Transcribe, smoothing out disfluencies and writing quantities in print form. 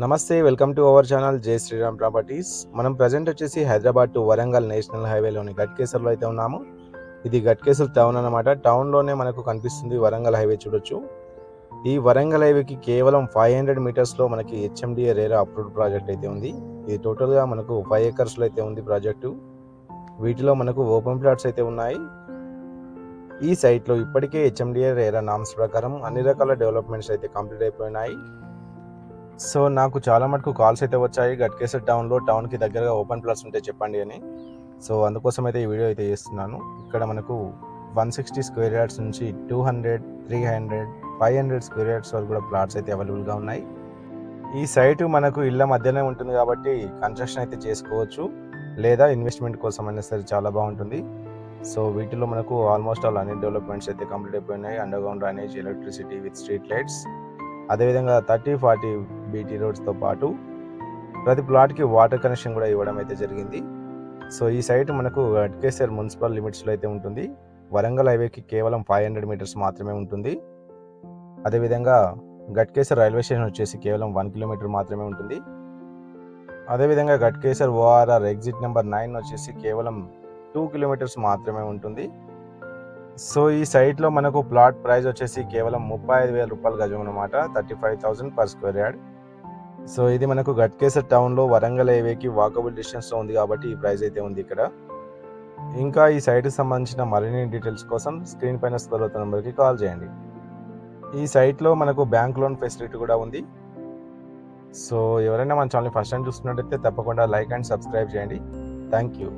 నమస్తే, welcome to our channel జై Sriram properties. మనం ప్రజెంట్ వచ్చేసి హైదరాబాద్ టు వరంగల్ నేషనల్ హైవేలోని గట్కేసర్లో అయితే ఉన్నాము. ఇది గట్కేసర్ టౌన్ అనమాట. టౌన్లోనే మనకు కనిపిస్తుంది వరంగల్ హైవే చూడొచ్చు. ఈ వరంగల్ హైవేకి కేవలం 500 మీటర్స్లో మనకి హెచ్ఎండిఏ రేరా అప్రూవ్డ్ ప్రాజెక్ట్ అయితే ఉంది. ఇది టోటల్గా మనకు 5 ఏకర్స్లో అయితే ఉంది ప్రాజెక్టు. వీటిలో మనకు ఓపెన్ ప్లాట్స్ అయితే ఉన్నాయి. ఈ సైట్లో ఇప్పటికే హెచ్ఎండిఏ రేరా నామ్స్ ప్రకారం అన్ని రకాల డెవలప్మెంట్స్ అయితే కంప్లీట్ అయిపోయినాయి. సో నాకు చాలా మటుకు కాల్స్ అయితే వచ్చాయి, గట్కేసర్ టౌన్కి దగ్గరగా ఓపెన్ ప్లాట్స్ ఉంటే చెప్పండి అని. సో అందుకోసం అయితే ఈ వీడియో అయితే చేస్తున్నాను. ఇక్కడ మనకు 160 స్క్వేర్ యార్డ్స్ నుంచి 200, 300, 500 స్క్వేర్ యార్డ్స్ వరకు కూడా ప్లాట్స్ అయితే అవైలబుల్గా ఉన్నాయి. ఈ సైటు మనకు ఇళ్ళ మధ్యనే ఉంటుంది కాబట్టి కన్స్ట్రక్షన్ అయితే చేసుకోవచ్చు, లేదా ఇన్వెస్ట్మెంట్ కోసం అయినా సరే చాలా బాగుంటుంది. సో వీటిలో మనకు ఆల్మోస్ట్ ఆల్ అన్ని డెవలప్మెంట్స్ అయితే కంప్లీట్ అయిపోయినాయి. Underground drainage, electricity with street lights, అదేవిధంగా 30-40 బీటీ రోడ్స్తో పాటు ప్రతి ప్లాట్కి వాటర్ కనెక్షన్ కూడా ఇవ్వడం అయితే జరిగింది. సో ఈ సైట్ మనకు గట్కేసర్ మున్సిపల్ లిమిట్స్లో అయితే ఉంటుంది. వరంగల్ హైవేకి కేవలం 500 మీటర్స్ మాత్రమే ఉంటుంది. అదేవిధంగా గట్కేసర్ రైల్వే స్టేషన్ వచ్చేసి కేవలం 1 కిలోమీటర్ మాత్రమే ఉంటుంది. అదేవిధంగా గట్కేసర్ ఓఆర్ఆర్ ఎగ్జిట్ నెంబర్ 9 వచ్చేసి కేవలం 2 కిలోమీటర్స్ మాత్రమే ఉంటుంది. సో ఈ సైట్లో మనకు ప్లాట్ ప్రైస్ వచ్చేసి కేవలం 35,000 రూపాయలు గజం అనమాట, 35,000 పర్ స్క్వేర్ యార్డ్. సో ఇది మనకు గట్కేసర్ టౌన్లో వరంగల్ హైవేకి వాకబుల్ డిస్టెన్స్లో ఉంది కాబట్టి ఈ ప్రైస్ అయితే ఉంది ఇక్కడ. ఇంకా ఈ సైట్కి సంబంధించిన మరిన్ని డీటెయిల్స్ కోసం స్క్రీన్ పైన స్క్రోల్ అవుతున్న నెంబర్కి కాల్ చేయండి. ఈ సైట్లో మనకు బ్యాంక్ లోన్ ఫెసిలిటీ కూడా ఉంది. సో ఎవరైనా మన ఛానల్ని ఫస్ట్ టైం చూస్తున్నట్టయితే తప్పకుండా లైక్ అండ్ సబ్స్క్రైబ్ చేయండి. Thank you.